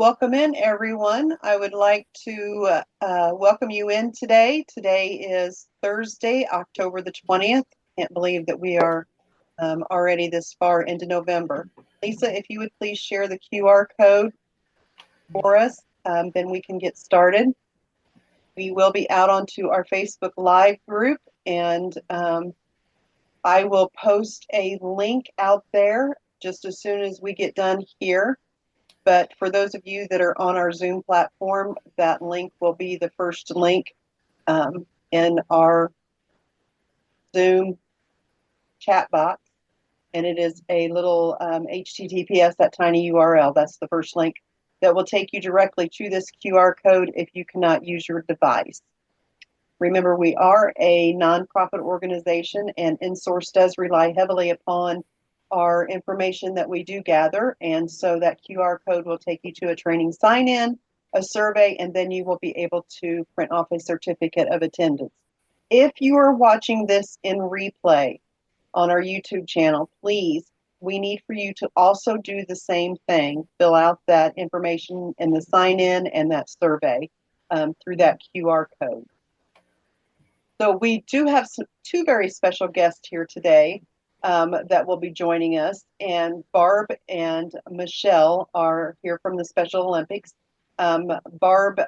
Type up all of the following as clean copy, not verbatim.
welcome in everyone. I would like to welcome you in today. Today is Thursday, October the 20th. Can't believe that we are already this far into November. Lisa, if you would please share the QR code for us, then we can get started. We will be out onto our Facebook Live group, and I will post a link out there just as soon as we get done here. But for those of you that are on our Zoom platform, that link will be the first link in our Zoom chat box. And it is a little HTTPS, that tiny URL. That's the first link that will take you directly to this QR code if you cannot use your device. Remember, we are a nonprofit organization, and InSource does rely heavily upon our information that we do gather. And so that QR code will take you to a training sign-in, a survey, and then you will be able to print off a certificate of attendance. If you are watching this in replay on our YouTube channel, please, we need for you to also do the same thing. Fill out that information in the sign-in and that survey through that QR code. So we do have two very special guests here today that will be joining us. And Barb and Michelle are here from the Special Olympics. Barb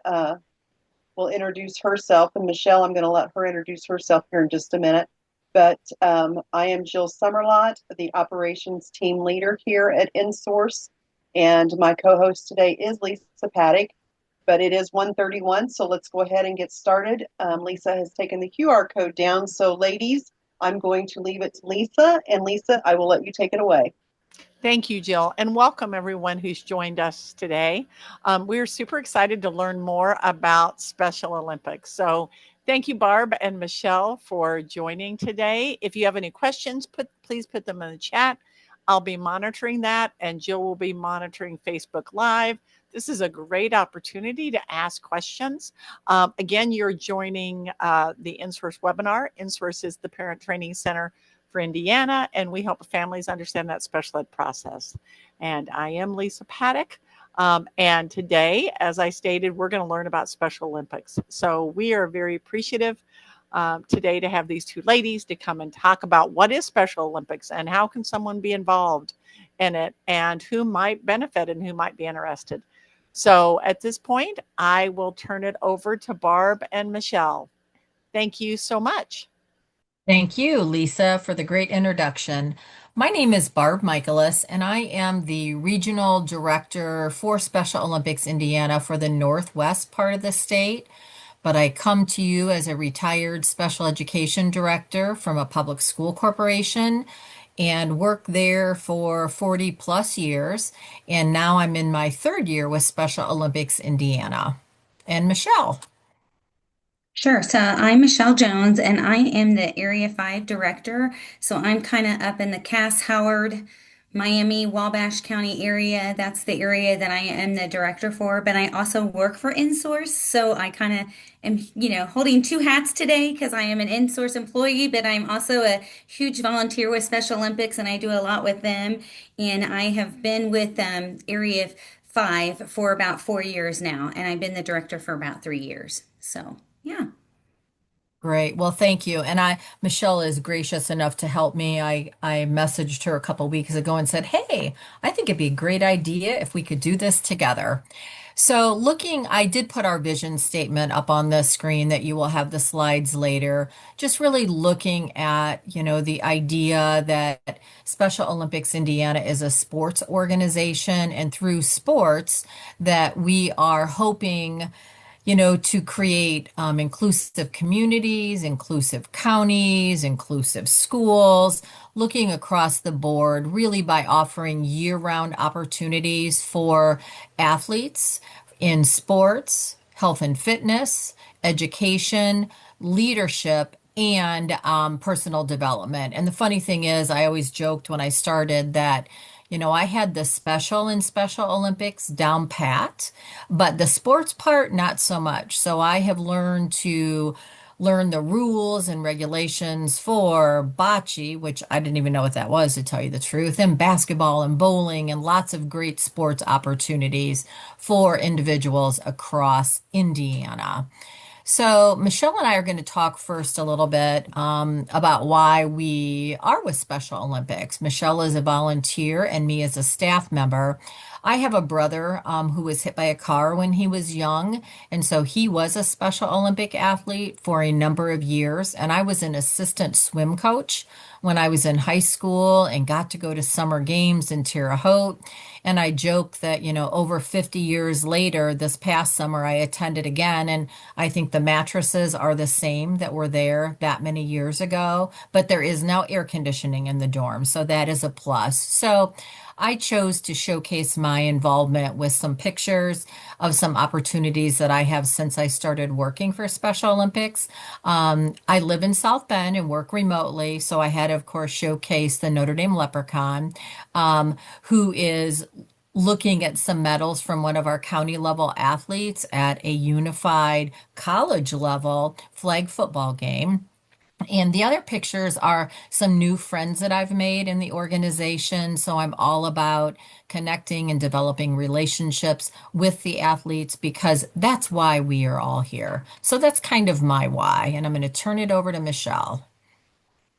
will introduce herself, and Michelle, I'm going to let her introduce herself here in just a minute. But I am Jill Summerlot, the operations team leader here at InSource, and my co-host today is Lisa Paddock. But it is 1:31, so let's go ahead and get started. Lisa has taken the QR code down. So ladies, I'm going to leave it to Lisa. And Lisa, I will let you take it away. Thank you, Jill, and welcome everyone who's joined us today. We're super excited to learn more about Special Olympics. So thank you, Barb and Michelle, for joining today. If you have any questions, please put them in the chat. I'll be monitoring that, and Jill will be monitoring Facebook Live. This is a great opportunity to ask questions. Again, you're joining the InSource webinar. InSource is the Parent Training Center for Indiana, and we help families understand that special ed process. And I am Lisa Paddock. And today, as I stated, we're going to learn about Special Olympics. So we are very appreciative today to have these two ladies to come and talk about what is Special Olympics and how can someone be involved in it and who might benefit and who might be interested. So at this point, I will turn it over to Barb and Michelle. Thank you so much. Thank you, Lisa, for the great introduction. My name is Barb Michalos, and I am the Regional Director for Special Olympics Indiana for the Northwest part of the state. But I come to you as a retired special education director from a public school corporation and worked there for 40 plus years. And now I'm in my third year with Special Olympics Indiana. And Michelle. Sure. So I'm Michelle Jones, and I am the Area 5 Director. So I'm kind of up in the Cass, Howard, Miami, Wabash County area. That's the area that I am the director for. But I also work for InSource. So I kind of am, holding two hats today because I am an InSource employee, but I'm also a huge volunteer with Special Olympics, and I do a lot with them. And I have been with Area 5 for about 4 years now, and I've been the director for about 3 years. So. Yeah. Great. Well, thank you. And Michelle is gracious enough to help me. I messaged her a couple weeks ago and said, hey, I think it'd be a great idea if we could do this together. So I did put our vision statement up on the screen that you will have the slides later, just really looking at, the idea that Special Olympics Indiana is a sports organization, and through sports that we are hoping to create inclusive communities, inclusive counties, inclusive schools, looking across the board, really by offering year-round opportunities for athletes in sports, health and fitness, education, leadership, and personal development. And the funny thing is, I always joked when I started that I had the special in Special Olympics down pat, but the sports part, not so much. So I have learned to learn the rules and regulations for bocce, which I didn't even know what that was, to tell you the truth, and basketball and bowling and lots of great sports opportunities for individuals across Indiana. So, Michelle and I are going to talk first a little bit about why we are with Special Olympics. Michelle is a volunteer and me as a staff member. I have a brother who was hit by a car when he was young, and so he was a Special Olympic athlete for a number of years. And I was an assistant swim coach when I was in high school and got to go to summer games in Terre Haute. And I joke that, over 50 years later, this past summer, I attended again. And I think the mattresses are the same that were there that many years ago, but there is now air conditioning in the dorm. So that is a plus. So I chose to showcase my involvement with some pictures of some opportunities that I have since I started working for Special Olympics. I live in South Bend and work remotely, so I had to, of course, showcase the Notre Dame Leprechaun, who is looking at some medals from one of our county level athletes at a unified college level flag football game. And the other pictures are some new friends that I've made in the organization. So I'm all about connecting and developing relationships with the athletes because that's why we are all here. So that's kind of my why. And I'm going to turn it over to Michelle.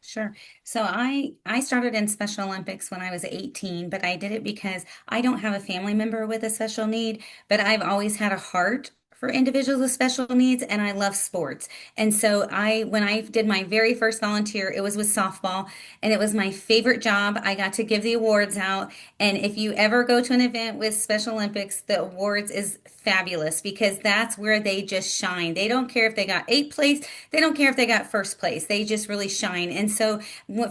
Sure. So I started in Special Olympics when I was 18, but I did it because I don't have a family member with a special need, but I've always had a heart for individuals with special needs and I love sports. And so when I did my very first volunteer, it was with softball and it was my favorite job. I got to give the awards out. And if you ever go to an event with Special Olympics, the awards is fabulous because that's where they just shine. They don't care if they got eighth place. They don't care if they got first place. They just really shine. And so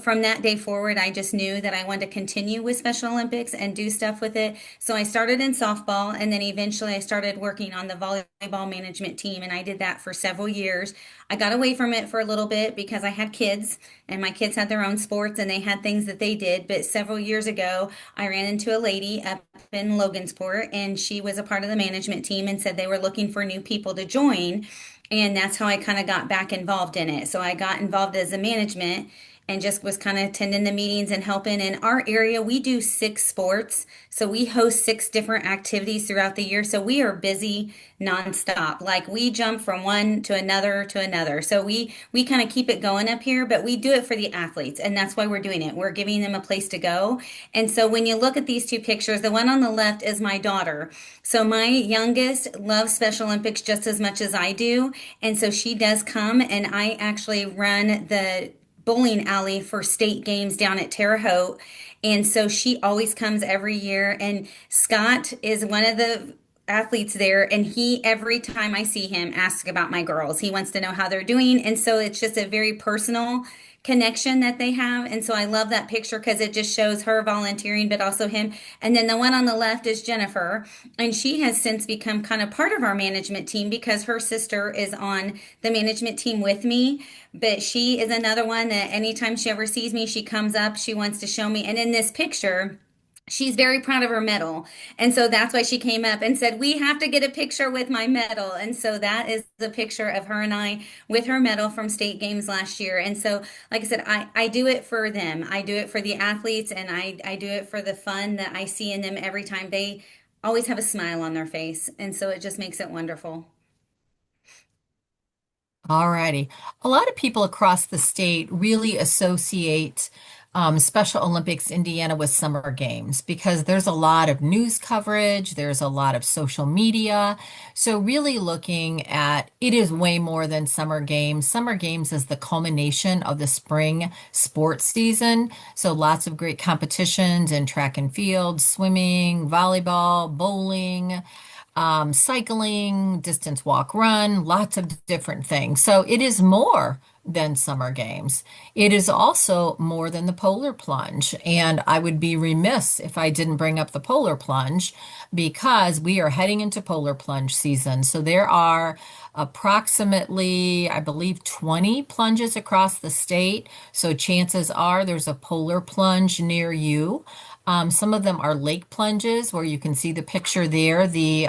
from that day forward, I just knew that I wanted to continue with Special Olympics and do stuff with it. So I started in softball and then eventually I started working on the volleyball management team and I did that for several years. I got away from it for a little bit because I had kids and my kids had their own sports and they had things that they did. But several years ago, I ran into a lady up in Logansport and she was a part of the management team and said they were looking for new people to join. And that's how I kind of got back involved in it. So I got involved as a management and just was kind of attending the meetings and helping. In our area, we do 6 sports. So we host 6 different activities throughout the year. So we are busy nonstop. Like we jump from one to another to another. So we kind of keep it going up here, but we do it for the athletes. And that's why we're doing it. We're giving them a place to go. And so when you look at these 2 pictures, the one on the left is my daughter. So my youngest loves Special Olympics just as much as I do. And so she does come and I actually run the bowling alley for state games down at Terre Haute. And so she always comes every year. And Scott is one of the athletes there. And he, every time I see him, asks about my girls. He wants to know how they're doing. And so it's just a very personal connection that they have. And so I love that picture because it just shows her volunteering, but also him. And then the one on the left is Jennifer. And she has since become kind of part of our management team because her sister is on the management team with me. But she is another one that anytime she ever sees me, she comes up, she wants to show me. And in this picture, she's very proud of her medal. And so that's why she came up and said, we have to get a picture with my medal. And so that is the picture of her and I with her medal from state games last year. And so, like I said, I do it for them. I do it for the athletes and I do it for the fun that I see in them every time. They always have a smile on their face. And so it just makes it wonderful. All righty. A lot of people across the state really associate Special Olympics Indiana with summer games because there's a lot of news coverage, there's a lot of social media. So, really looking at it is way more than summer games. Summer games is the culmination of the spring sports season. So, lots of great competitions in track and field, swimming, volleyball, bowling, cycling, distance walk, run, lots of different things. So it is more than summer games. It is also more than the polar plunge. And I would be remiss if I didn't bring up the polar plunge because we are heading into polar plunge season. So there are approximately, I believe, 20 plunges across the state. So chances are there's a polar plunge near you. Some of them are lake plunges where you can see the picture there. The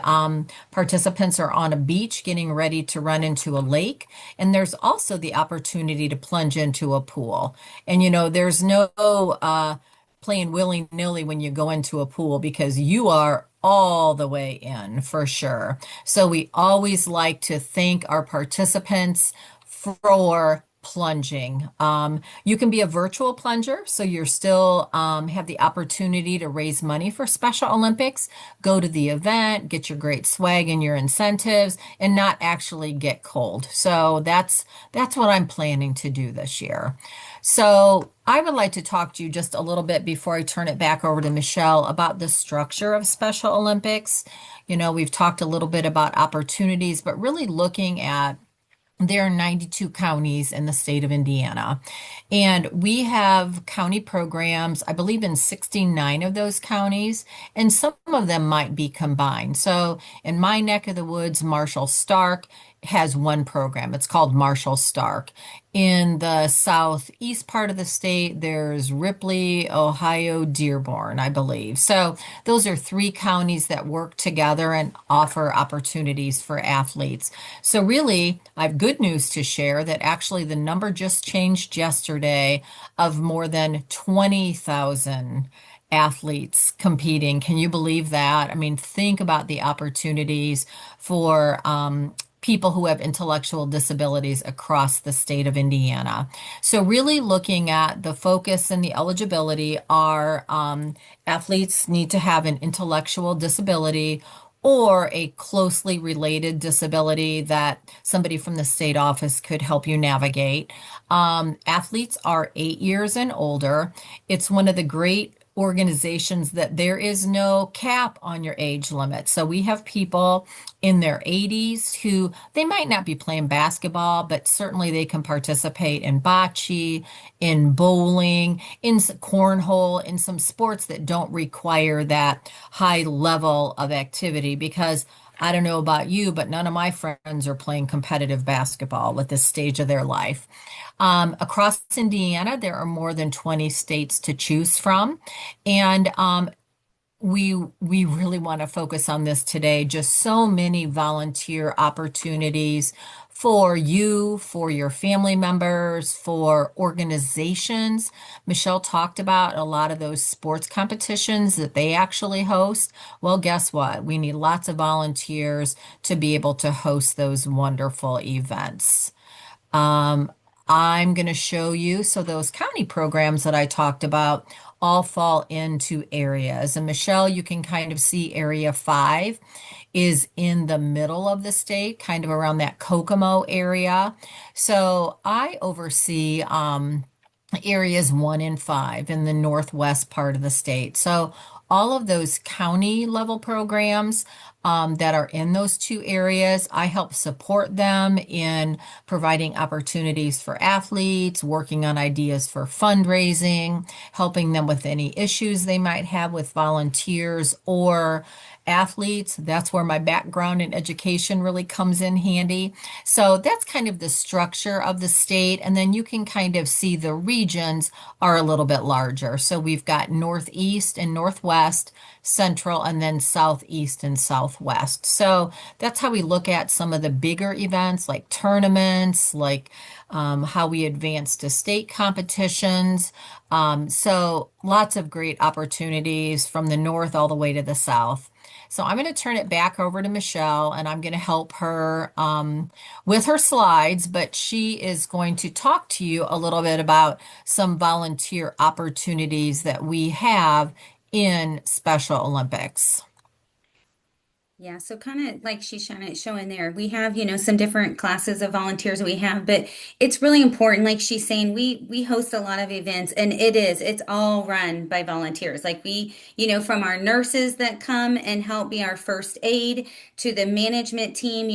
participants are on a beach getting ready to run into a lake. And there's also the opportunity to plunge into a pool. And there's no playing willy-nilly when you go into a pool because you are all the way in for sure. So we always like to thank our participants for plunging. You can be a virtual plunger, so you're still have the opportunity to raise money for Special Olympics, go to the event, get your great swag and your incentives, and not actually get cold. So that's what I'm planning to do this year. So I would like to talk to you just a little bit before I turn it back over to Michelle about the structure of Special Olympics. We've talked a little bit about opportunities, but really looking at there are 92 counties in the state of Indiana, and we have county programs, I believe, in 69 of those counties, and some of them might be combined. So in my neck of the woods, Marshall Stark has one program. It's called Marshall Stark. In the southeast part of the state, there's Ripley, Ohio, Dearborn, I believe. So those are three counties that work together and offer opportunities for athletes. So really, I have good news to share that actually the number just changed yesterday of more than 20,000 athletes competing. Can you believe that? I mean, think about the opportunities for people who have intellectual disabilities across the state of Indiana. So really looking at the focus and the eligibility are athletes need to have an intellectual disability or a closely related disability that somebody from the state office could help you navigate. Athletes are 8 years and older. It's one of the great organizations that there is no cap on your age limit. So we have people in their 80s who they might not be playing basketball, but certainly they can participate in bocce, in bowling, in cornhole, in some sports that don't require that high level of activity because I don't know about you, but none of my friends are playing competitive basketball at this stage of their life. Across Indiana, there are more than 20 states to choose from. And we really want to focus on this today. Just so many volunteer opportunities for you, for your family members, for organizations. Michelle talked about a lot of those sports competitions that they actually host. Well, guess what? We need lots of volunteers to be able to host those wonderful events. Um, I'm going to show you. So those county programs that I talked about all fall into areas. And Michelle, you can kind of see area 5 is in the middle of the state, kind of around that Kokomo area. So I oversee areas 1 and 5 in the northwest part of the state. So all of those county level programs that are in those two areas, I help support them in providing opportunities for athletes, working on ideas for fundraising, helping them with any issues they might have with volunteers or athletes. That's where my background in education really comes in handy. So that's kind of the structure of the state. And then you can kind of see the regions are a little bit larger. So we've got northeast and northwest, central, and then southeast and southwest. So that's how we look at some of the bigger events like tournaments, like how we advance to state competitions. So lots of great opportunities from the north all the way to the south. So I'm going to turn it back over to Michelle and I'm going to help her with her slides, but she is going to talk to you a little bit about some volunteer opportunities that we have in Special Olympics. Yeah, so kind of like she's showing there, we have, some different classes of volunteers we have, but it's really important. Like she's saying, we host a lot of events and it's all run by volunteers. Like from our nurses that come and help be our first aid to the management team,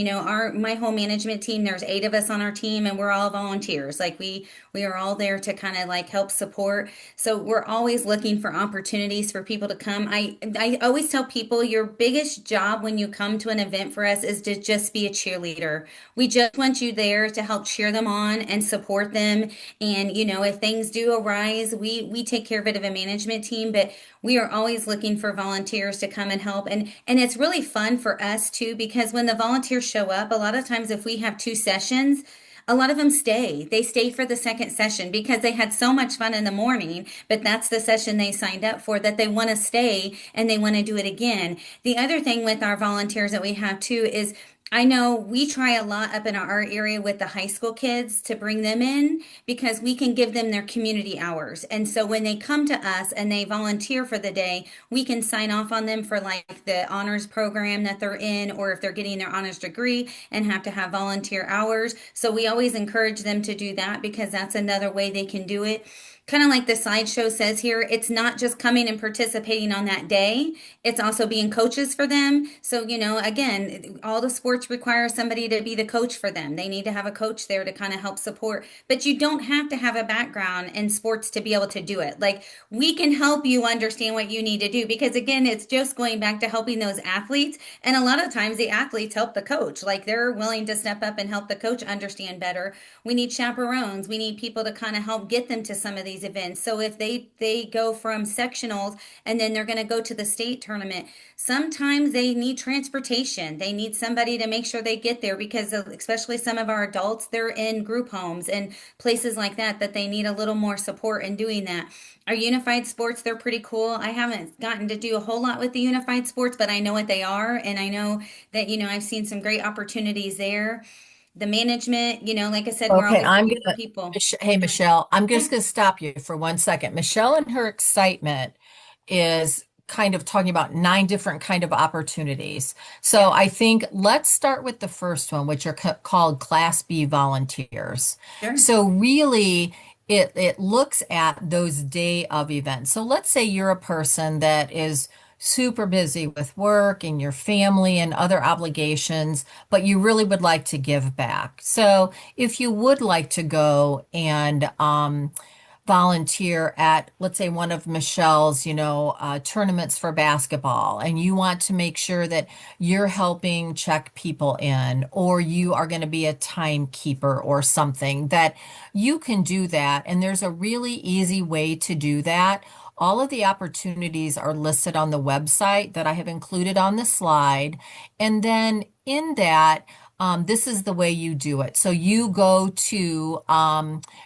my whole management team, there's 8 of us on our team and we're all volunteers. Like we are all there to kind of like help support. So we're always looking for opportunities for people to come. I always tell people your biggest job when when you come to an event for us is to just be a cheerleader. We just want you there to help cheer them on and support them. And, if things do arise, we take care of it of a management team, but we are always looking for volunteers to come and help. And it's really fun for us too, because when the volunteers show up, a lot of times if we have two sessions, a lot of them stay. They stay for the second session because they had so much fun in the morning, but that's the session they signed up for, that they want to stay and they want to do it again. The other thing with our volunteers that we have too is I know we try a lot up in our area with the high school kids to bring them in because we can give them their community hours. And so when they come to us and they volunteer for the day, we can sign off on them for like the honors program that they're in, or if they're getting their honors degree and have to have volunteer hours. So we always encourage them to do that because that's another way they can do it. Kind of like the slideshow says here, it's not just coming and participating on that day, it's also being coaches for them. So, again, all the sports require somebody to be the coach for them. They need to have a coach there to kind of help support, but you don't have to have a background in sports to be able to do it. Like, we can help you understand what you need to do because, again, it's just going back to helping those athletes. And a lot of times the athletes help the coach, like they're willing to step up and help the coach understand better. We need chaperones. We need people to kind of help get them to some of these events. So if they go from sectionals and then they're going to go to the state tournament, sometimes they need transportation. They need somebody to make sure they get there because especially some of our adults, they're in group homes and places like that they need a little more support in doing that. Our unified sports, they're pretty cool. I haven't gotten to do a whole lot with the unified sports, but I know what they are. And I know that, I've seen some great opportunities there. The management, like I said, we're Okay, always I'm looking for gonna, people. hey, Go ahead. Michelle, I'm Yeah. just gonna stop you for 1 second. Michelle and her excitement is kind of talking about 9 different kind of opportunities. So Yeah. I think let's start with the first one, which are called Class B volunteers. Sure. So really, it looks at those day of events. So let's say you're a person that is super busy with work and your family and other obligations, but you really would like to give back. So if you would like to go and volunteer at, let's say, one of Michelle's, tournaments for basketball, and you want to make sure that you're helping check people in, or you are going to be a timekeeper or something, that you can do that. And there's a really easy way to do that. All of the opportunities are listed on the website that I have included on the slide. And then in that, this is the way you do it. So you go to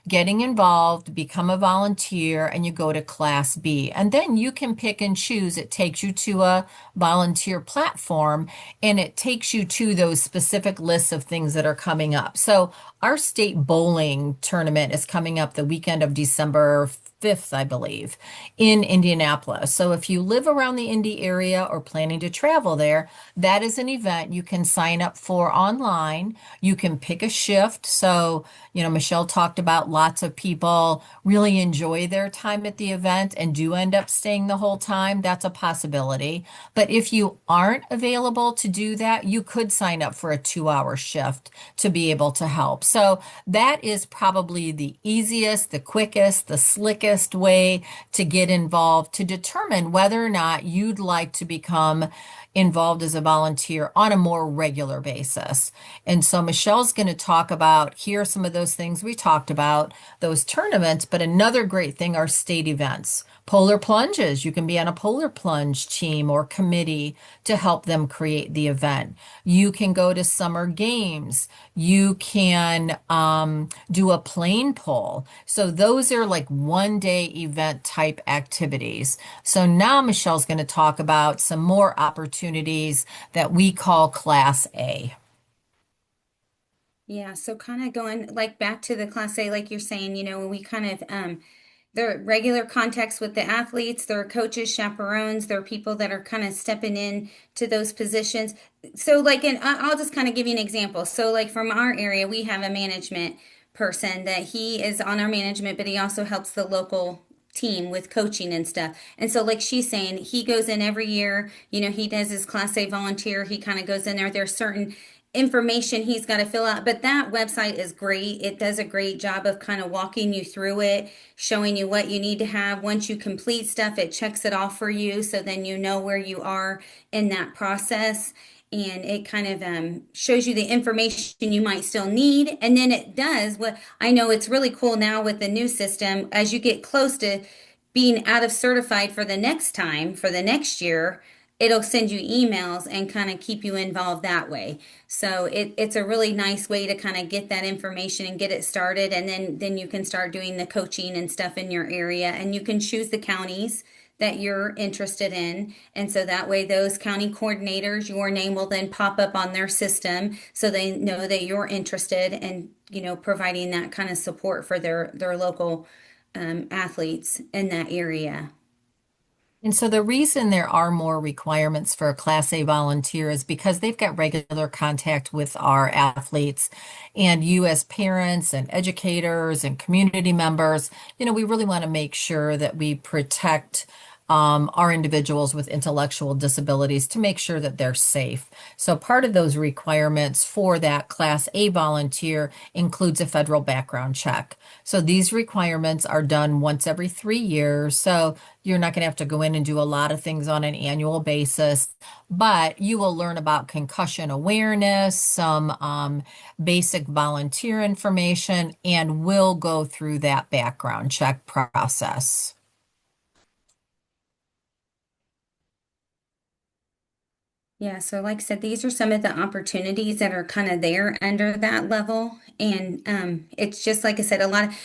getting involved, become a volunteer, and you go to Class B. And then you can pick and choose. It takes you to a volunteer platform and it takes you to those specific lists of things that are coming up. So our state bowling tournament is coming up the weekend of December 5th, I believe, in Indianapolis. So if you live around the Indy area or planning to travel there, that is an event you can sign up for online. You can pick a shift. So, Michelle talked about lots of people really enjoy their time at the event and do end up staying the whole time. That's a possibility. But if you aren't available to do that, you could sign up for a 2-hour shift to be able to help. So that is probably the easiest, the quickest, the slickest way to get involved to determine whether or not you'd like to become involved as a volunteer on a more regular basis. And so Michelle's going to talk about here are some of those things we talked about, those tournaments, but another great thing are state events. Polar plunges. You can be on a polar plunge team or committee to help them create the event. You can go to summer games. You can do a plane pull. So those are like 1 day event type activities. So now Michelle's going to talk about some more opportunities that we call Class A. Yeah, so kind of going like back to the class A, like you're saying, we kind of the regular contacts with the athletes, there are coaches, chaperones, there are people that are kind of stepping in to those positions. So like I'll just kind of give you an example. So like from our area, we have a management person that he is on our management, but he also helps the local team with coaching and stuff. And so like she's saying, he goes in every year, he does his class A volunteer, he kind of goes in there. There's certain information he's got to fill out, but that website is great. It does a great job of kind of walking you through it, showing you what you need to have. Once you complete stuff, it checks it off for you, so then you know where you are in that process. and it kind of shows you the information you might still need. And then it does what I know it's really cool now with the new system. As you get close to being out of certified for the next time, for the next year, it'll send you emails and kind of keep you involved that way. So it's a really nice way to kind of get that information and get it started. And then you can start doing the coaching and stuff in your area. And you can choose the counties that you're interested in. And so that way, those county coordinators, your name will then pop up on their system so they know that you're interested in, providing that kind of support for their local athletes in that area. And so the reason there are more requirements for a Class A volunteer is because they've got regular contact with our athletes. And you, as parents and educators and community members, we really want to make sure that we protect our individuals with intellectual disabilities to make sure that they're safe. So part of those requirements for that Class A volunteer includes a federal background check. So these requirements are done once every 3 years. So you're not going to have to go in and do a lot of things on an annual basis, but you will learn about concussion awareness, some basic volunteer information, and will go through that background check process. Yeah, so like I said, these are some of the opportunities that are kind of there under that level. And it's just like I said,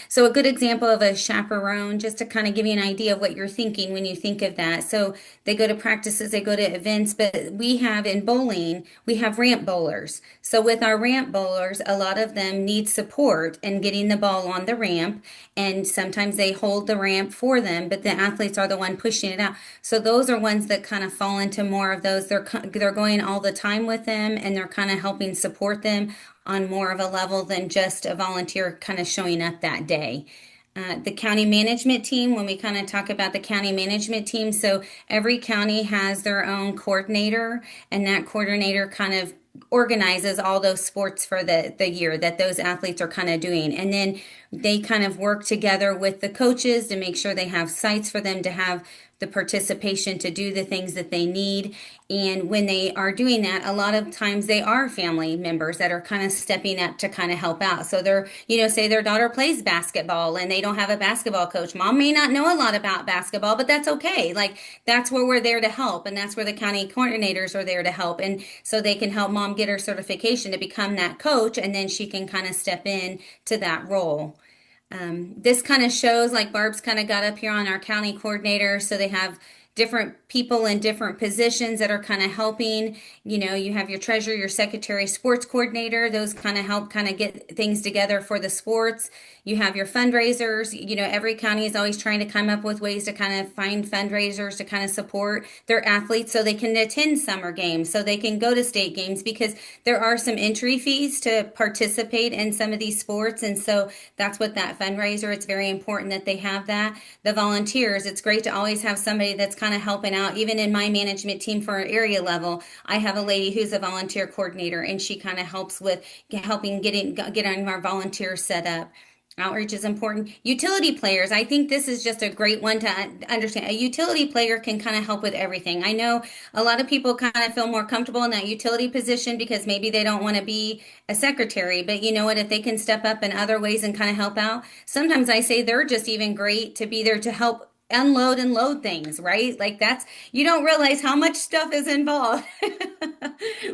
so a good example of a chaperone, just to kind of give you an idea of what you're thinking when you think of that. So they go to practices, they go to events, but we have in bowling, we have ramp bowlers. So with our ramp bowlers, a lot of them need support in getting the ball on the ramp. And sometimes they hold the ramp for them, but the athletes are the one pushing it out. So those are ones that kind of fall into more of those. They're going all the time with them, and they're kind of helping support them on more of a level than just a volunteer kind of showing up that day. The county management team, when we kind of talk about the county management team, so every county has their own coordinator, and that coordinator kind of organizes all those sports for the year that those athletes are kind of doing. And then they kind of work together with the coaches to make sure they have sites for them to have the participation to do the things that they need. And when they are doing that, a lot of times they are family members that are kind of stepping up to kind of help out. So say their daughter plays basketball and they don't have a basketball coach. Mom may not know a lot about basketball, but that's okay. Like that's where we're there to help. And that's where the county coordinators are there to help. And so they can help mom get her certification to become that coach. And then she can kind of step in to that role. This kind of shows, like Barb's kind of got up here on our county coordinator, so they have different people in different positions that are kind of helping. You have your treasurer, your secretary, sports coordinator, those kind of help kind of get things together for the sports. You have your fundraisers. Every county is always trying to come up with ways to kind of find fundraisers to kind of support their athletes so they can attend summer games, so they can go to state games, because there are some entry fees to participate in some of these sports. And so that's what that fundraiser, it's very important that they have that. The volunteers, it's great to always have somebody that's kind of helping out. Even in my management team for area level, I have a lady who's a volunteer coordinator, and she kind of helps with helping getting our volunteers set up. Outreach is important. Utility players, I think this is just a great one to understand. A utility player can kind of help with everything. I know a lot of people kind of feel more comfortable in that utility position because maybe they don't want to be a secretary, but you know what? If they can step up in other ways and kind of help out, sometimes I say they're just even great to be there to help unload and load things, right? Like you don't realize how much stuff is involved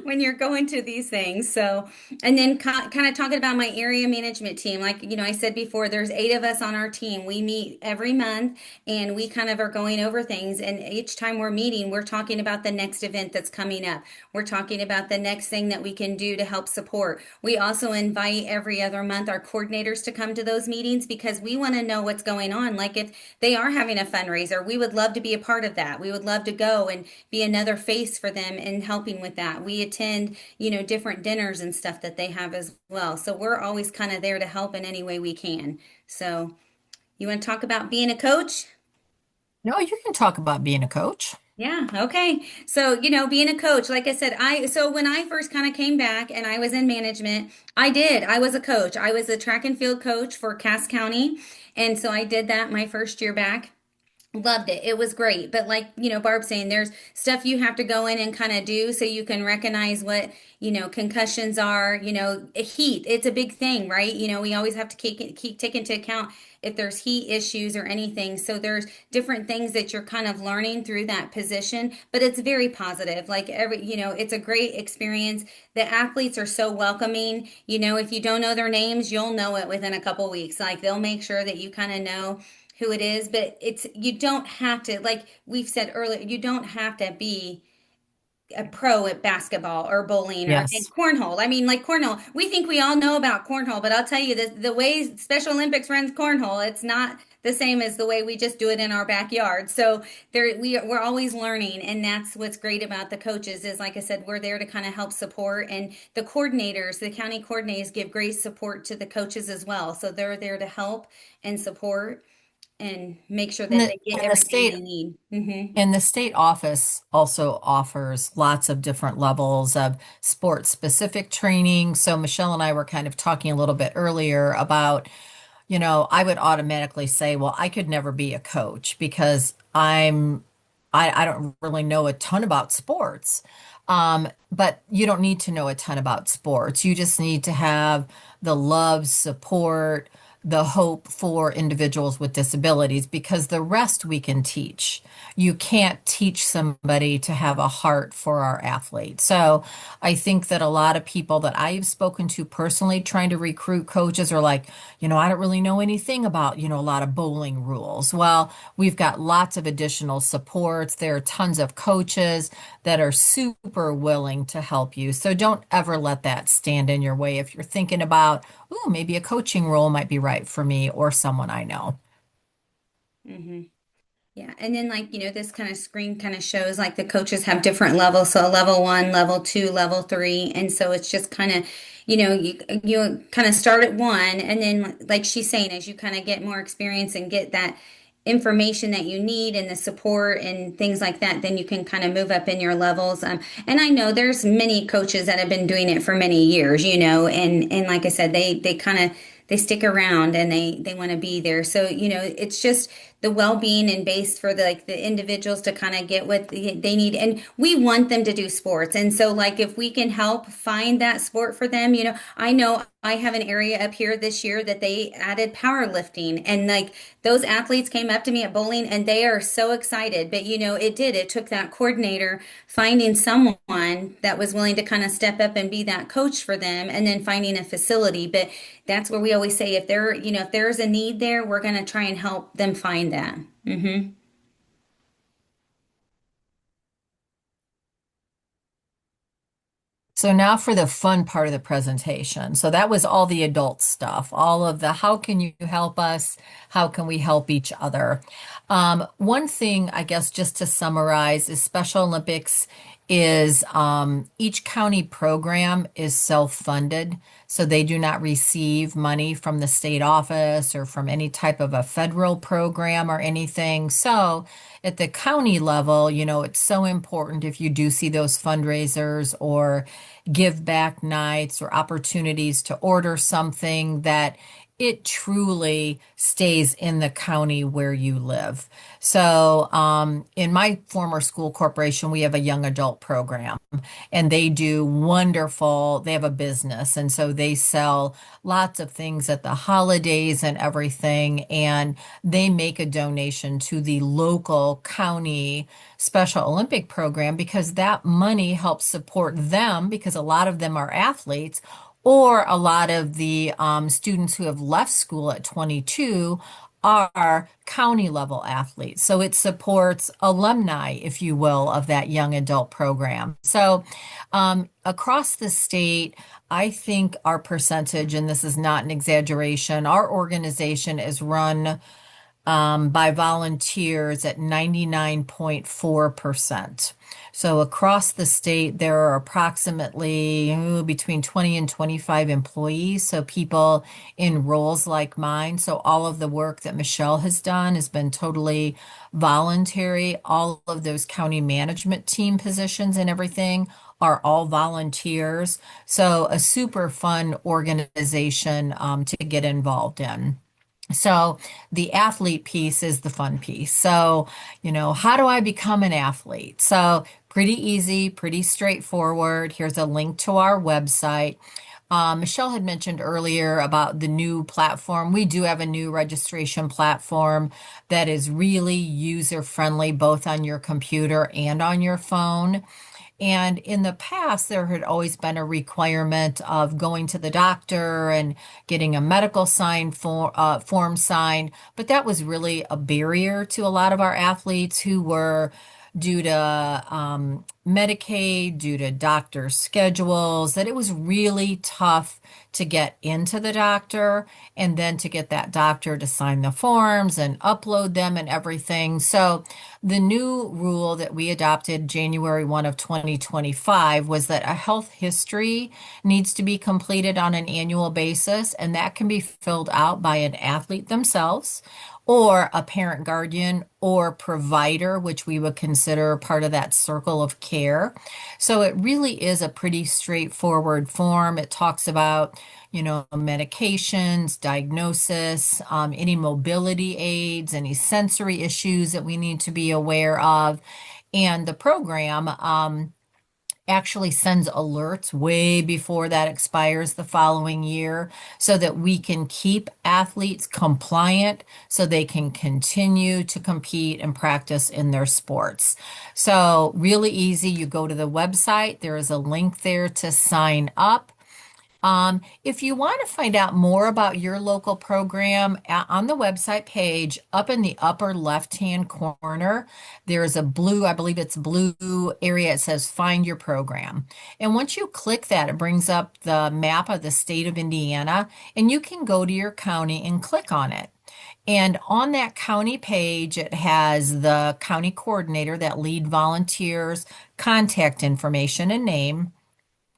when you're going to these things. So, and then kind of talking about my area management team, like, I said before, there's 8 of us on our team. We meet every month and we kind of are going over things. And each time we're meeting, we're talking about the next event that's coming up. We're talking about the next thing that we can do to help support. We also invite every other month our coordinators to come to those meetings because we want to know what's going on. Like if they are having a fundraiser, we would love to be a part of that. We would love to go and be another face for them and helping with that. We attend, different dinners and stuff that they have as well. So we're always kind of there to help in any way we can. So you want to talk about being a coach? No, you can talk about being a coach. Yeah, okay. So, being a coach, like I said, so when I first kind of came back and I was in management, I was a coach. I was a track and field coach for Cass County. And so I did that my first year back. Loved it. It was great. But like, Barb's saying, there's stuff you have to go in and kind of do so you can recognize what, concussions are, heat. It's a big thing, right? We always have to keep take into account if there's heat issues or anything. So there's different things that you're kind of learning through that position, but it's very positive. Like it's a great experience. The athletes are so welcoming. If you don't know their names, you'll know it within a couple weeks. Like they'll make sure that you kind of know who it is, but you don't have to, like we've said earlier, you don't have to be a pro at basketball or bowling or and Yes. cornhole. I mean, like cornhole, we think we all know about cornhole, but I'll tell you the way Special Olympics runs cornhole, it's not the same as the way we just do it in our backyard. So we're always learning, and that's what's great about the coaches is, like I said, we're there to kind of help support, and the coordinators, the county coordinators, give great support to the coaches as well. So they're there to help and support and make sure And that the, they get and the everything state they need. Hmm. And the state office also offers lots of different levels of sports specific training. So Michelle and I were kind of talking a little bit earlier about, I would automatically say, well, I could never be a coach because I don't really know a ton about sports. But you don't need to know a ton about sports. You just need to have the love, support, the hope for individuals with disabilities because the rest we can teach. You can't teach somebody to have a heart for our athletes. So I think that a lot of people that I've spoken to personally trying to recruit coaches are like, I don't really know anything about, a lot of bowling rules. Well, we've got lots of additional supports. There are tons of coaches that are super willing to help you. So don't ever let that stand in your way if you're thinking about, ooh, maybe a coaching role might be right for me or someone I know. Hmm. Yeah, and then like, this kind of screen kind of shows like the coaches have different levels. So level one, level two, level three. And so it's just kind of, you kind of start at one, and then like she's saying, as you kind of get more experience and get that information that you need and the support and things like that, then you can kind of move up in your levels. And I know there's many coaches that have been doing it for many years, and like I said, they kind of they stick around and they want to be there. So, it's just the well-being and base for the individuals to kind of get what they need, and we want them to do sports. And so like if we can help find that sport for them, I know I have an area up here this year that they added powerlifting, and like those athletes came up to me at bowling and they are so excited. But it took that coordinator finding someone that was willing to kind of step up and be that coach for them, and then finding a facility. But that's where we always say if there's a need there, we're going to try and help them find that. Hmm. So now for the fun part of the presentation. So that was all the adult stuff, all of the how can you help us? How can we help each other? One thing, I guess, just to summarize, is Special Olympics is each county program is self-funded. So they do not receive money from the state office or from any type of a federal program or anything. So at the county level, it's so important if you do see those fundraisers or give back nights or opportunities to order something that it truly stays in the county where you live. So, in my former school corporation, we have a young adult program and they do wonderful. They have a business. And so they sell lots of things at the holidays and everything. And they make a donation to the local county Special Olympic program because that money helps support them because a lot of them are athletes or a lot of the students who have left school at 22 are county level athletes. So it supports alumni, if you will, of that young adult program. So across the state, I think our percentage, and this is not an exaggeration, our organization is run by volunteers at 99.4%. So across the state, there are approximately between 20 and 25 employees. So people in roles like mine. So all of the work that Michelle has done has been totally voluntary. All of those county management team positions and everything are all volunteers. So a super fun organization to get involved in. So the athlete piece is the fun piece. So, how do I become an athlete? So pretty easy, pretty straightforward. Here's a link to our website. Michelle had mentioned earlier about the new platform. We do have a new registration platform that is really user friendly, both on your computer and on your phone. And in the past, there had always been a requirement of going to the doctor and getting a medical form signed, but that was really a barrier to a lot of our athletes who were due to Medicaid, due to doctor schedules, that it was really tough to get into the doctor and then to get that doctor to sign the forms and upload them and everything. So the new rule that we adopted January 1 of 2025 was that a health history needs to be completed on an annual basis, and that can be filled out by an athlete themselves or a parent guardian or provider, which we would consider part of that circle of care. So it really is a pretty straightforward form. It talks about medications, diagnosis, any mobility aids, any sensory issues that we need to be aware of. And the program actually sends alerts way before that expires the following year so that we can keep athletes compliant so they can continue to compete and practice in their sports. So, really easy. You go to the website, there is a link there to sign up. If you want to find out more about your local program, on the website page, up in the upper left-hand corner, there is a blue, I believe it's blue area. It says Find Your Program. And once you click that, it brings up the map of the state of Indiana, and you can go to your county and click on it. And on that county page, it has the county coordinator, that lead volunteers, contact information and name.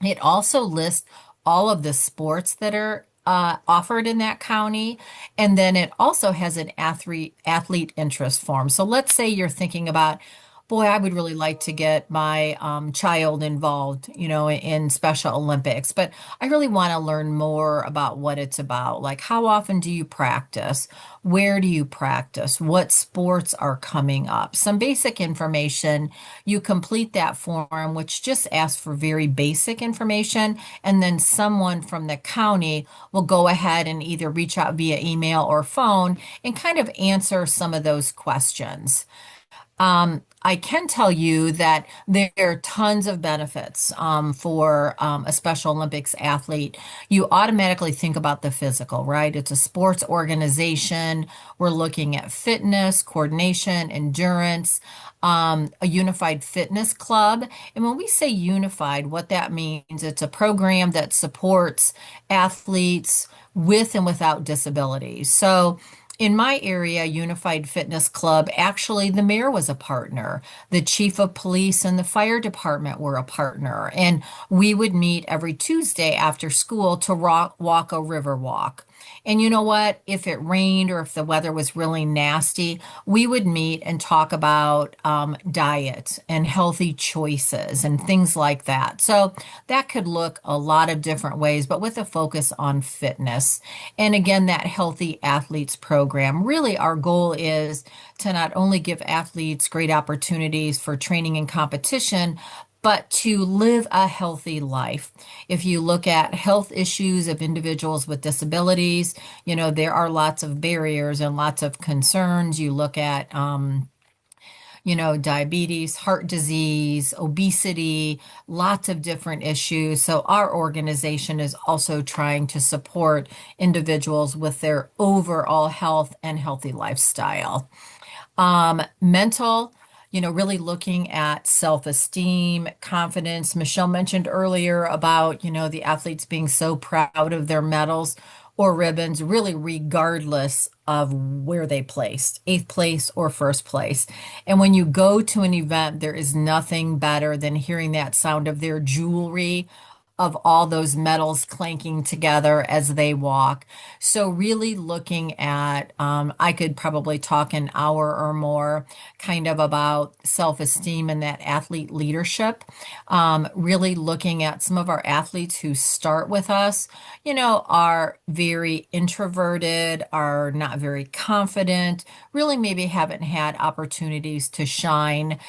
It also lists all of the sports that are offered in that county. And then it also has an athlete interest form. So let's say you're thinking about, boy, I would really like to get my child involved, in Special Olympics, but I really want to learn more about what it's about. Like, how often do you practice? Where do you practice? What sports are coming up? Some basic information. You complete that form, which just asks for very basic information, and then someone from the county will go ahead and either reach out via email or phone and kind of answer some of those questions. I can tell you that there are tons of benefits for a Special Olympics athlete. You automatically think about the physical, right? It's a sports organization. We're looking at fitness, coordination, endurance, a unified fitness club. And when we say unified, what that means, it's a program that supports athletes with and without disabilities. So, in my area, Unified Fitness Club, actually, the mayor was a partner. The chief of police and the fire department were a partner. And we would meet every Tuesday after school to walk a river walk. And you know what? If it rained or if the weather was really nasty, we would meet and talk about diet and healthy choices and things like that. So that could look a lot of different ways, but with a focus on fitness. And again, that Healthy Athletes program, really our goal is to not only give athletes great opportunities for training and competition, but to live a healthy life. If you look at health issues of individuals with disabilities, there are lots of barriers and lots of concerns. You look at, diabetes, heart disease, obesity, lots of different issues. So our organization is also trying to support individuals with their overall health and healthy lifestyle. Mental, really looking at self-esteem, confidence. Michelle mentioned earlier about, the athletes being so proud of their medals or ribbons, really regardless of where they placed, eighth place or first place. And when you go to an event, there is nothing better than hearing that sound of their jewelry of all those medals clanking together as they walk. So really looking at, I could probably talk an hour or more kind of about self-esteem and that athlete leadership. Really looking at some of our athletes who start with us, are very introverted, are not very confident, really maybe haven't had opportunities to shine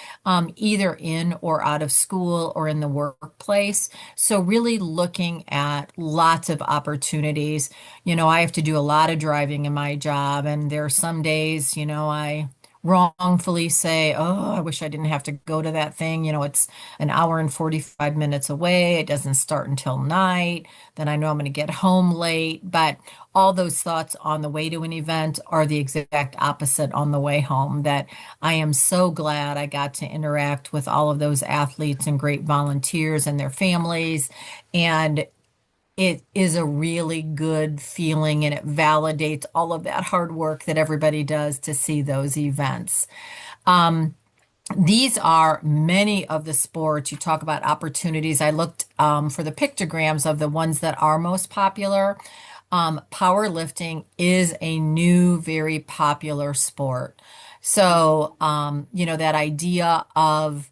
either in or out of school or in the workplace. So really looking at lots of opportunities. I have to do a lot of driving in my job, and there are some days, I wrongfully say, oh, I wish I didn't have to go to that thing. It's an hour and 45 minutes away. It doesn't start until night. Then I know I'm going to get home late. But all those thoughts on the way to an event are the exact opposite on the way home. That I am so glad I got to interact with all of those athletes and great volunteers and their families. And it is a really good feeling, and it validates all of that hard work that everybody does to see those events. Um, these are many of the sports. You talk about opportunities. I looked for the pictograms of the ones that are most popular. Powerlifting is a new, very popular sport. So, that idea of,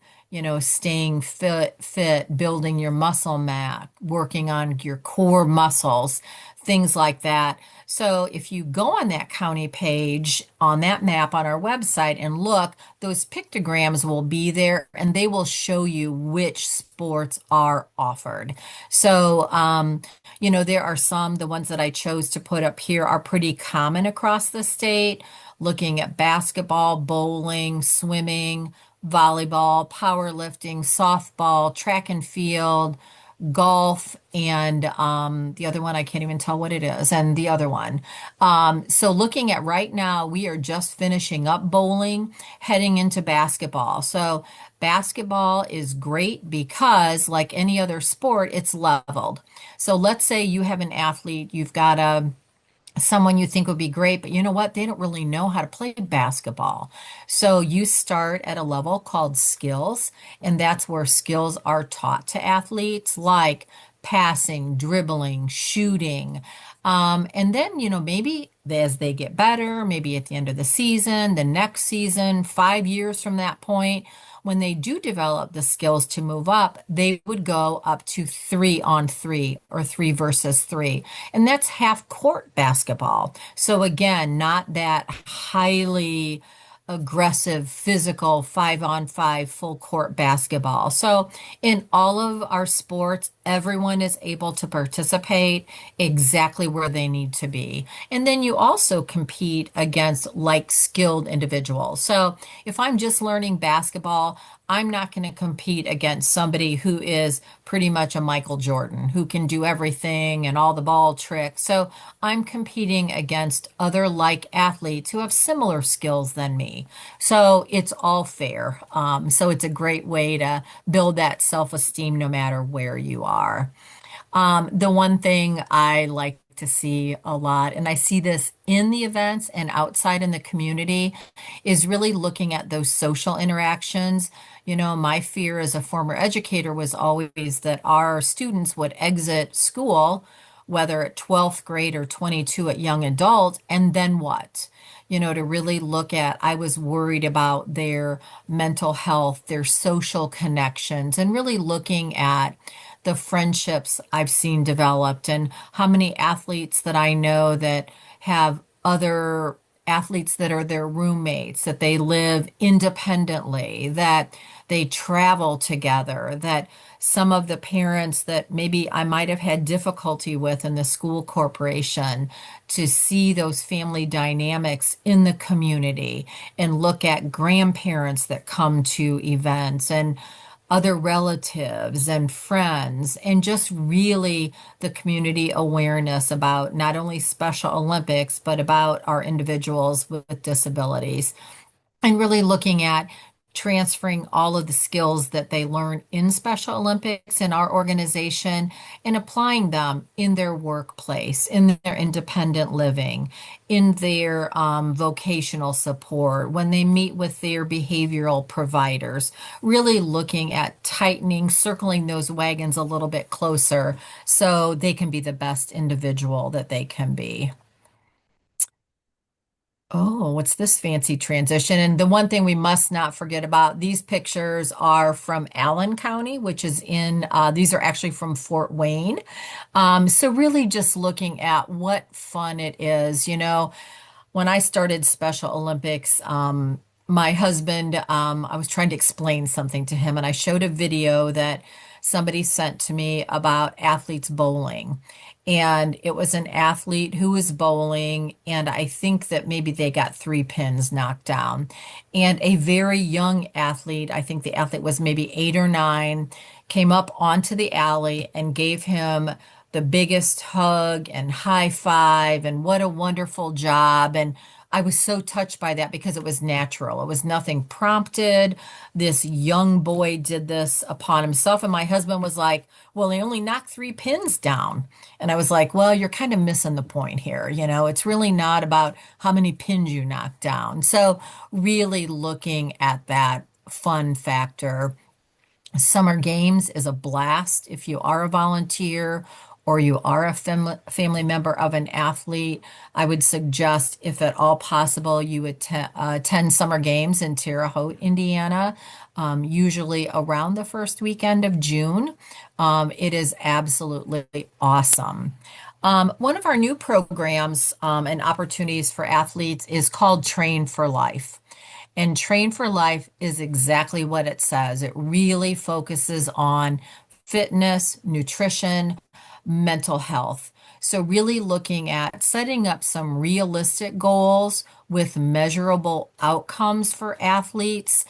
staying fit, building your muscle mass, working on your core muscles, things like that. So if you go on that county page on that map on our website and look, those pictograms will be there and they will show you which sports are offered. So, there are some, the ones that I chose to put up here are pretty common across the state, looking at basketball, bowling, swimming, volleyball, powerlifting, softball, track and field, golf, and the other one, I can't even tell what it is, and the other one. So looking at right now, we are just finishing up bowling, heading into basketball. So basketball is great because, like any other sport, it's leveled. So let's say you have an athlete, you've got someone you think would be great, but you know what? They don't really know how to play basketball. So you start at a level called skills, and that's where skills are taught to athletes like passing, dribbling, shooting. And then, maybe as they get better, maybe at the end of the season, the next season, 5 years from that point, when they do develop the skills to move up, they would go up to 3-on-3 or 3 versus 3. And that's half court basketball. So again, not that highly aggressive, physical 5-on-5 full court basketball. So in all of our sports, everyone is able to participate exactly where they need to be. And then you also compete against like skilled individuals. So if I'm just learning basketball, I'm not going to compete against somebody who is pretty much a Michael Jordan, who can do everything and all the ball tricks. So I'm competing against other like athletes who have similar skills than me. So it's all fair. So it's a great way to build that self-esteem no matter where you are. The one thing I like to see a lot, and I see this in the events and outside in the community, is really looking at those social interactions. My fear as a former educator was always that our students would exit school, whether at 12th grade or 22 at young adult, and then what? To really look at, I was worried about their mental health, their social connections, and really looking at the friendships I've seen developed and how many athletes that I know that have other athletes that are their roommates, that they live independently, that they travel together, that some of the parents that maybe I might have had difficulty with in the school corporation, to see those family dynamics in the community and look at grandparents that come to events and other relatives and friends, and just really the community awareness about not only Special Olympics, but about our individuals with disabilities. And really looking at, transferring all of the skills that they learn in Special Olympics in our organization and applying them in their workplace, in their independent living, in their vocational support, when they meet with their behavioral providers, really looking at tightening, circling those wagons a little bit closer so they can be the best individual that they can be. Oh, what's this fancy transition? And the one thing we must not forget about, these pictures are from Allen County, which is these are actually from Fort Wayne. So really just looking at what fun it is. When I started Special Olympics, my husband, I was trying to explain something to him, and I showed a video that somebody sent to me about athletes bowling. And it was an athlete who was bowling, and I think that maybe they got 3 pins knocked down. And a very young athlete, I think the athlete was maybe 8 or 9, came up onto the alley and gave him the biggest hug and high five and what a wonderful job. And I was so touched by that because it was natural. It was nothing prompted. This young boy did this upon himself. And my husband was like, well, he only knocked 3 pins down. And I was like, well, you're kind of missing the point here. It's really not about how many pins you knock down. So really looking at that fun factor. Summer Games is a blast if you are a volunteer or you are a family member of an athlete. I would suggest, if at all possible, you attend Summer Games in Terre Haute, Indiana, usually around the first weekend of June. It is absolutely awesome. One of our new programs and opportunities for athletes is called Train for Life. And Train for Life is exactly what it says. It really focuses on fitness, nutrition, mental health. So, really looking at setting up some realistic goals with measurable outcomes for athletes.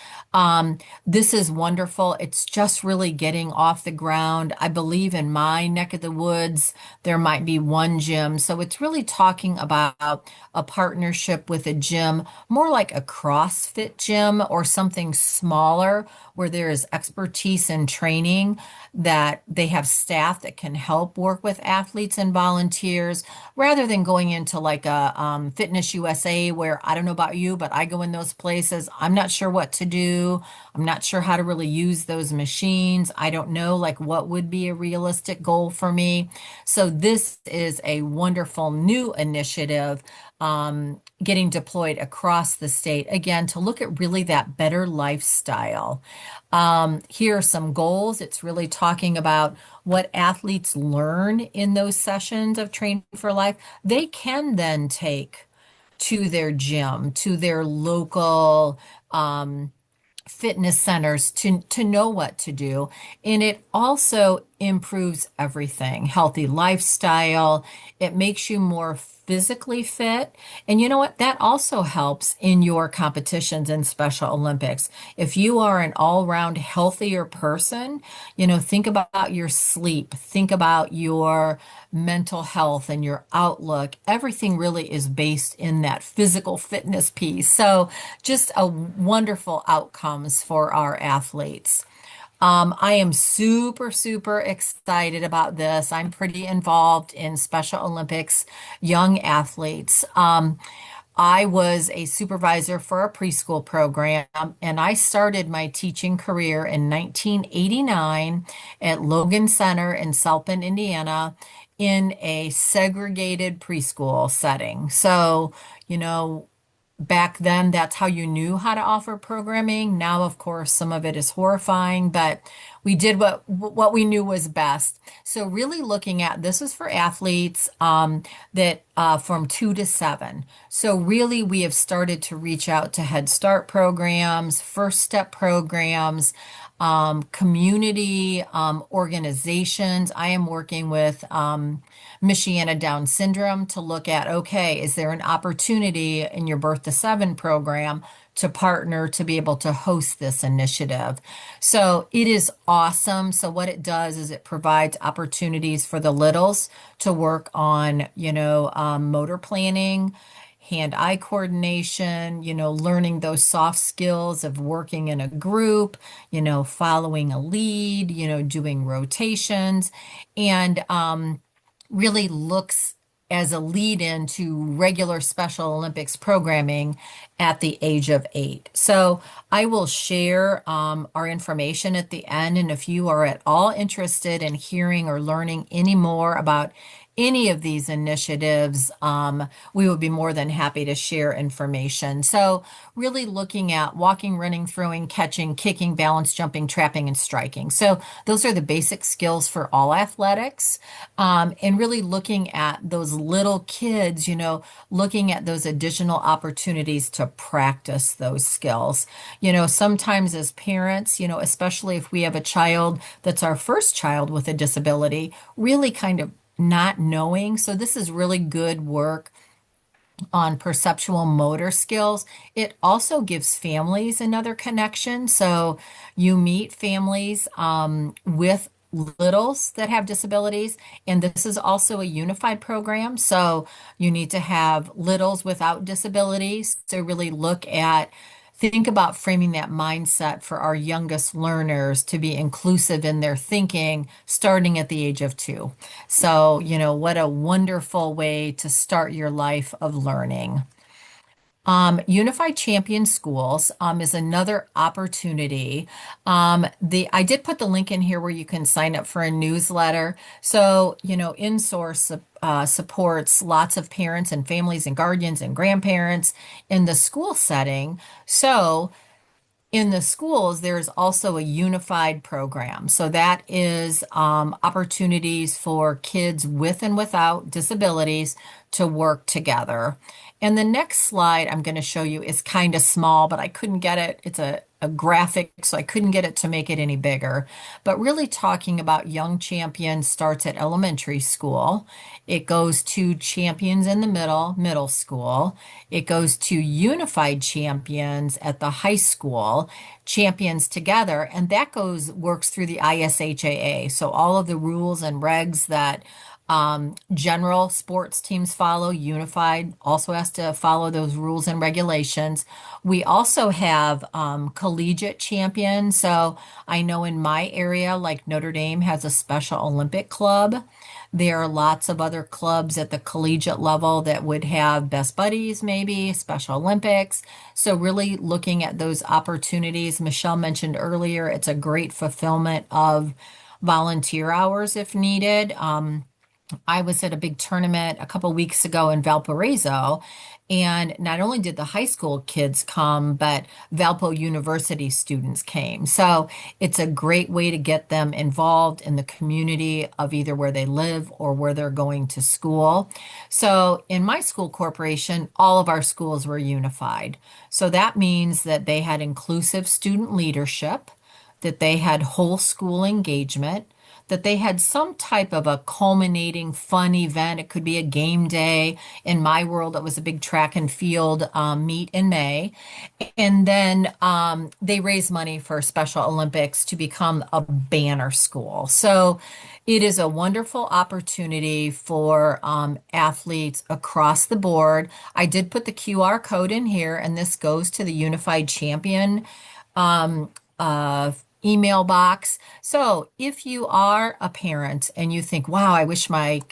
This is wonderful. It's just really getting off the ground. I believe in my neck of the woods, there might be one gym. So, it's really talking about a partnership with a gym, more like a CrossFit gym or something smaller where there is expertise and training, that they have staff that can help work with athletes and volunteers rather than going into like a Fitness USA, where I don't know about you, but I go in those places. I'm not sure what to do. I'm not sure how to really use those machines. I don't know like what would be a realistic goal for me. So this is a wonderful new initiative getting deployed across the state, again, to look at really that better lifestyle. Here are some goals. It's really talking about what athletes learn in those sessions of Training for Life. They can then take to their gym, to their local fitness centers to know what to do. And it also improves everything, healthy lifestyle. It makes you more physically fit. And you know what? That also helps in your competitions in Special Olympics. If you are an all-round healthier person, think about your sleep, think about your mental health and your outlook. Everything really is based in that physical fitness piece. So just a wonderful outcomes for our athletes. I am super, super excited about this. I'm pretty involved in Special Olympics young athletes. I was a supervisor for a preschool program, and I started my teaching career in 1989 at Logan Center in South Bend, Indiana, in a segregated preschool setting. So, you know, back then, that's how you knew how to offer programming. Now, of course, some of it is horrifying, but we did what we knew was best. So, really looking at this is for athletes that from 2 to 7. So, really, we have started to reach out to Head Start programs, First Step programs, community organizations. I am working with Michiana Down Syndrome to look at, okay, is there an opportunity in your Birth to 7 program to partner to be able to host this initiative? So it is awesome. So what it does is it provides opportunities for the littles to work on, motor planning. hand-eye coordination, learning those soft skills of working in a group, following a lead, doing rotations, and really looks as a lead in to regular Special Olympics programming at the age of 8. So I will share our information at the end. And if you are at all interested in hearing or learning any more about any of these initiatives, we would be more than happy to share information. So really looking at walking, running, throwing, catching, kicking, balance, jumping, trapping, and striking. So those are the basic skills for all athletics. And really looking at those little kids, looking at those additional opportunities to practice those skills. Sometimes as parents, especially if we have a child that's our first child with a disability, really kind of not knowing. So this is really good work on perceptual motor skills. It also gives families another connection. So you meet families with littles that have disabilities, and this is also a unified program. So you need to have littles without disabilities to really think about framing that mindset for our youngest learners to be inclusive in their thinking starting at the age of 2. So, what a wonderful way to start your life of learning. Unified Champion Schools is another opportunity. I did put the link in here where you can sign up for a newsletter. So, InSource supports lots of parents and families and guardians and grandparents in the school setting. So, in the schools, there's also a unified program. So that is opportunities for kids with and without disabilities to work together. And the next slide I'm going to show you is kind of small, but I couldn't get it. It's a graphic, so I couldn't get it to make it any bigger. But really talking about Young Champions starts at elementary school. It goes to Champions in the middle school. It goes to Unified Champions at the high school, Champions Together, and that works through the ISHAA. So all of the rules and regs that general sports teams follow, Unified also has to follow those rules and regulations. We also have collegiate champions. So I know in my area, like Notre Dame has a Special Olympic club. There are lots of other clubs at the collegiate level that would have Best Buddies, maybe Special Olympics. So really looking at those opportunities. Michelle mentioned earlier, it's a great fulfillment of volunteer hours if needed. I was at a big tournament a couple weeks ago in Valparaiso, and not only did the high school kids come, but Valpo University students came. So it's a great way to get them involved in the community of either where they live or where they're going to school. So in my school corporation, all of our schools were unified. So that means that they had inclusive student leadership, that they had whole school engagement, that they had some type of a culminating fun event. It could be a game day. In my world, it was a big track and field meet in May. And then they raise money for Special Olympics to become a banner school. So it is a wonderful opportunity for athletes across the board. I did put the QR code in here, and this goes to the Unified Champion um, uh, email box. So if you are a parent and you think, wow, I wish my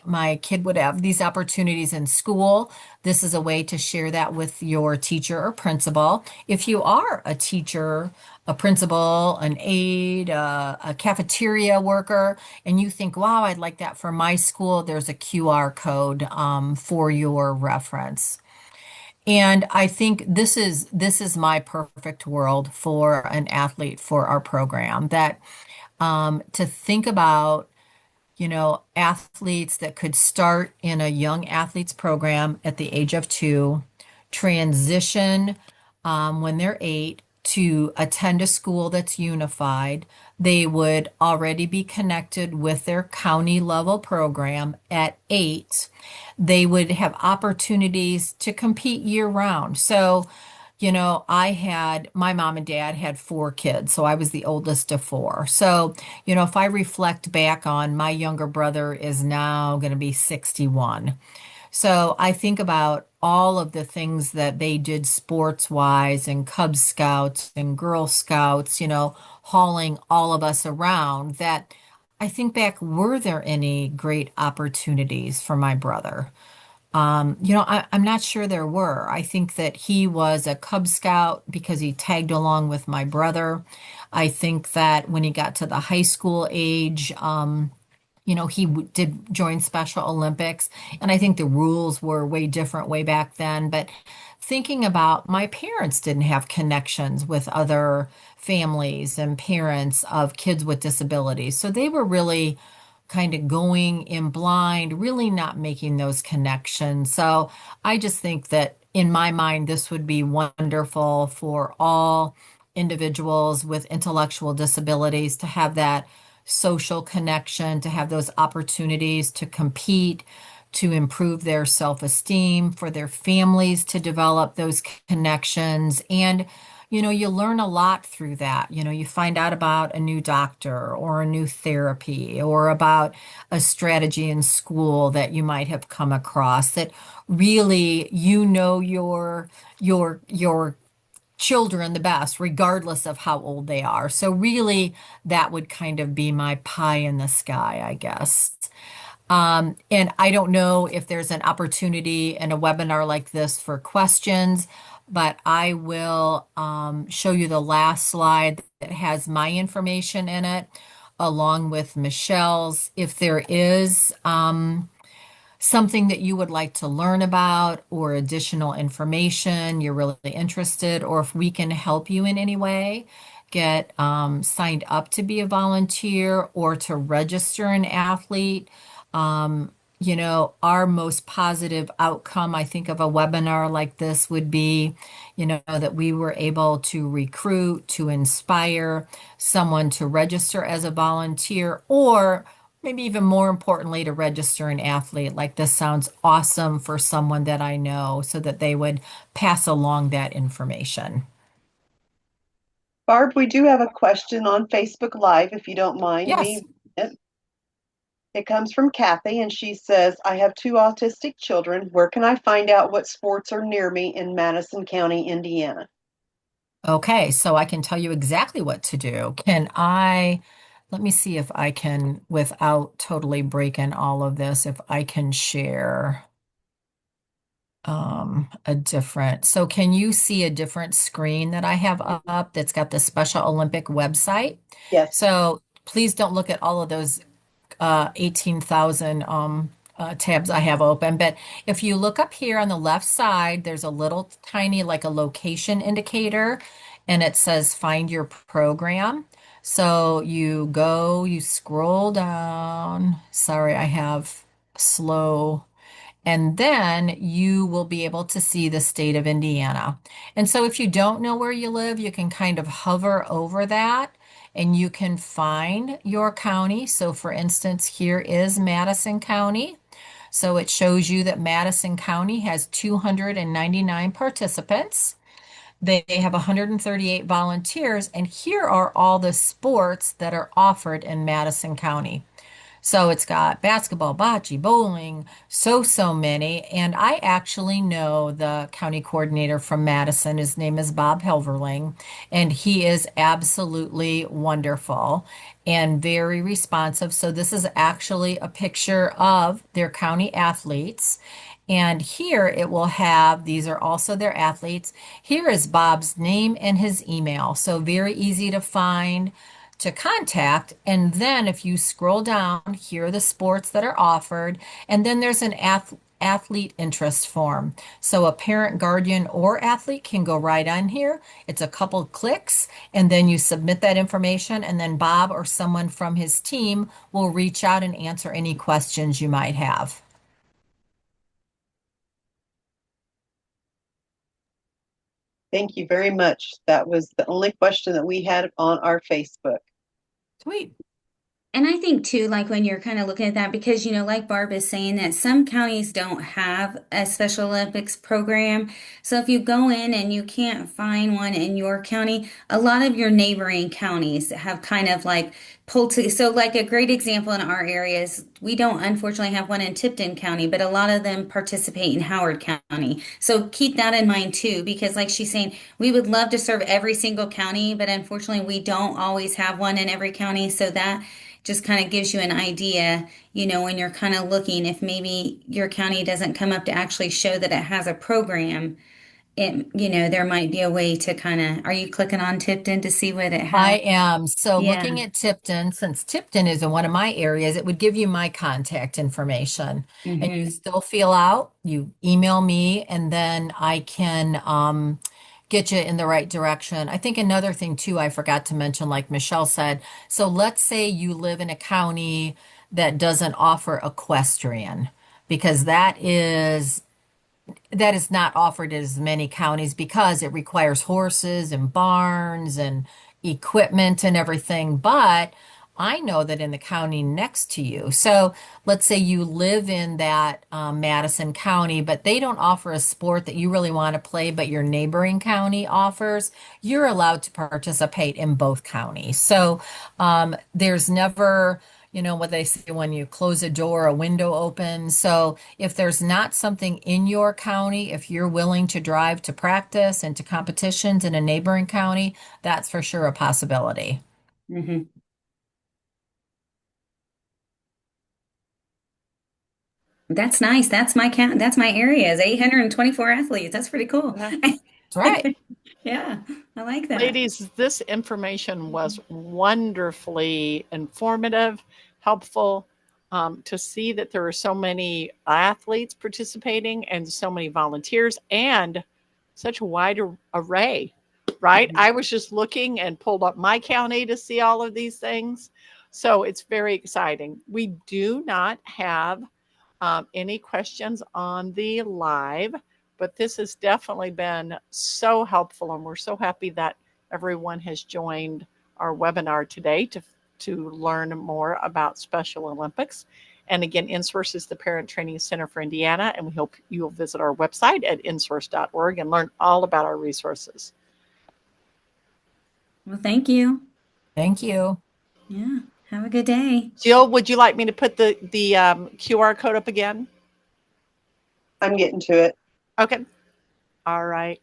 kid would have these opportunities in school, this is a way to share that with your teacher or principal. If you are a teacher, a principal, an aide, a cafeteria worker, and you think, wow, I'd like that for my school, there's a QR code for your reference. And I think this is my perfect world for an athlete for our program, that to think about, athletes that could start in a young athletes program at the age of 2, transition when they're 8 to attend a school that's unified. They would already be connected with their county level program at 8. They would have opportunities to compete year round. So, my mom and dad had 4 kids, so I was the oldest of 4. So, if I reflect back on my younger brother is now going to be 61. So I think about all of the things that they did sports wise and Cub Scouts and Girl Scouts, hauling all of us around that I think back, were there any great opportunities for my brother? I'm not sure there were. I think that he was a Cub Scout because he tagged along with my brother. I think that when he got to the high school age, he did join Special Olympics, and I think the rules were way different way back then. But thinking about my parents didn't have connections with other families and parents of kids with disabilities. So they were really kind of going in blind, really not making those connections. So I just think that in my mind, this would be wonderful for all individuals with intellectual disabilities to have that social connection, to have those opportunities to compete, to improve their self-esteem, for their families to develop those connections. And, you learn a lot through that. You find out about a new doctor or a new therapy or about a strategy in school that you might have come across that really, your children the best, regardless of how old they are. So really, that would kind of be my pie in the sky, I guess. And I don't know if there's an opportunity in a webinar like this for questions, but I will show you the last slide that has my information in it, along with Michelle's. If there is something that you would like to learn about or additional information you're really interested, or if we can help you in any way, get signed up to be a volunteer or to register an athlete. Our most positive outcome, I think, of a webinar like this would be, that we were able to recruit, to inspire someone to register as a volunteer, or maybe even more importantly, to register an athlete. Like, this sounds awesome for someone that I know, so that they would pass along that information. Barb, we do have a question on Facebook Live, if you don't mind Yes. me. It comes from Kathy, and she says, I have two autistic children. Where can I find out what sports are near me in Madison County, Indiana? Okay, so I can tell you exactly what to do. Let me see if I can, without totally breaking all of this, if I can share so can you see a different screen that I have up that's got the Special Olympic website? Yes. So please don't look at all of those 18,000 tabs I have open. But if you look up here on the left side, there's a little tiny, like a location indicator, and it says find your program. So you scroll down. Sorry, I have slow. And then you will be able to see the state of Indiana. And so if you don't know where you live, you can kind of hover over that and you can find your county. So for instance, here is Madison County. So it shows you that Madison County has 299 participants. They have 138 volunteers, and here are all the sports that are offered in Madison County. So it's got basketball, bocce, bowling, so many. And I actually know the county coordinator from Madison. His name is Bob Helverling, and he is absolutely wonderful and very responsive. So this is actually a picture of their county athletes. And here it will have, these are also their athletes. Here is Bob's name and his email. So very easy to find, to contact. And then if you scroll down, here are the sports that are offered. And then there's an athlete interest form. So a parent, guardian, or athlete can go right on here. It's a couple clicks, and then you submit that information, and then Bob or someone from his team will reach out and answer any questions you might have. Thank you very much. That was the only question that we had on our Facebook. Sweet. And I think too, like when you're kind of looking at that, because like Barb is saying, that some counties don't have a Special Olympics program. So if you go in and you can't find one in your county, a lot of your neighboring counties have kind of like pulled to. So like a great example in our area is we don't unfortunately have one in Tipton County, but a lot of them participate in Howard County. So keep that in mind too, because like she's saying, we would love to serve every single county, but unfortunately we don't always have one in every county. So that just kind of gives you an idea, when you're kind of looking, if maybe your county doesn't come up to actually show that it has a program, there might be a way to kind of, are you clicking on Tipton to see what it has? I am. So Yeah. looking at Tipton, since Tipton is in one of my areas, it would give you my contact information. And you Hmm. still fill out, you email me, and then I can get you in the right direction. I think another thing too, I forgot to mention, like Michelle said, so let's say you live in a county that doesn't offer equestrian, because that is not offered in as many counties because it requires horses and barns and equipment and everything. But I know that in the county next to you, so let's say you live in that Madison County, but they don't offer a sport that you really want to play, but your neighboring county offers, you're allowed to participate in both counties. So there's never, what they say, when you close a door, a window opens. So if there's not something in your county, if you're willing to drive to practice and to competitions in a neighboring county, that's for sure a possibility. Hmm. That's nice. That's my count. That's my area is 824 athletes. That's pretty cool. Yeah. That's right. Yeah, I like that. Ladies, this information was wonderfully informative, helpful, to see that there are so many athletes participating and so many volunteers and such a wide array, right? Mhm. I was just looking and pulled up my county to see all of these things. So it's very exciting. We do not have any questions on the live, but this has definitely been so helpful, and we're so happy that everyone has joined our webinar today to learn more about Special Olympics. And again, InSource is the Parent Training Center for Indiana, and we hope you will visit our website at insource.org and learn all about our resources. Well, thank you. Thank you. Yeah. Have a good day. Jill, would you like me to put the QR code up again? I'm getting to it. Okay. All right.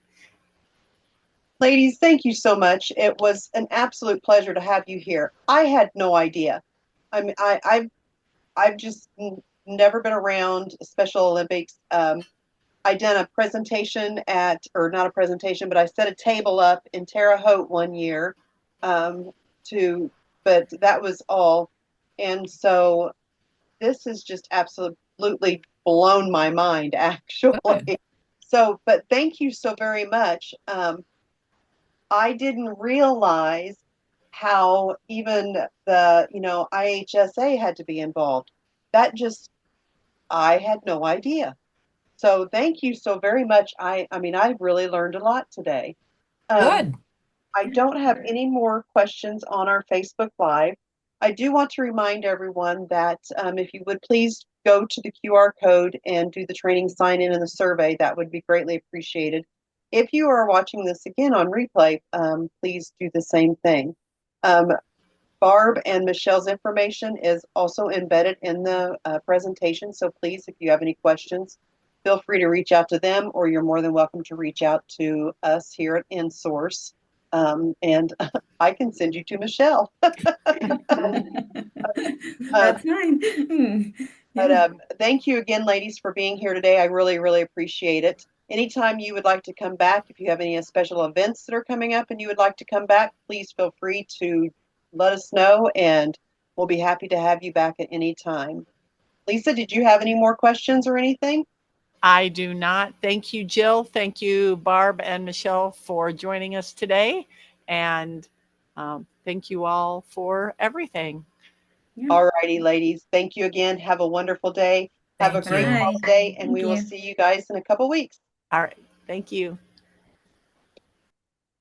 Ladies, thank you so much. It was an absolute pleasure to have you here. I had no idea. I mean, I've just never been around Special Olympics. I done a presentation or not a presentation, but I set a table up in Terre Haute one year, um, to, but that was all. And so this has just absolutely blown my mind, Good. actually. So, but thank you so very much. I didn't realize how even the IHSA had to be involved. That just, I had no idea. So thank you so very much. I mean, I really learned a lot today. Um, Good. I don't have any more questions on our Facebook Live. I do want to remind everyone that if you would please go to the QR code and do the training sign in and the survey, that would be greatly appreciated. If you are watching this again on replay, please do the same thing. Um, Barb and Michelle's information is also embedded in the presentation. So please, if you have any questions, feel free to reach out to them, or you're more than welcome to reach out to us here at InSource. And I can send you to Michelle. That's Um, fine. but Yeah. thank you again, ladies, for being here today. I really, really appreciate it. Anytime you would like to come back, if you have any special events that are coming up and you would like to come back, please feel free to let us know, and we'll be happy to have you back at any time. Lisa, did you have any more questions or anything? I do not. Thank you, Jill. Thank you, Barb and Michelle, for joining us today. And thank you all for everything. Yeah. All righty, ladies. Thank you again. Have a wonderful day. Have a Thank great you. Bye. holiday, and Thank we will you. see you guys in a couple weeks. All right. Thank you.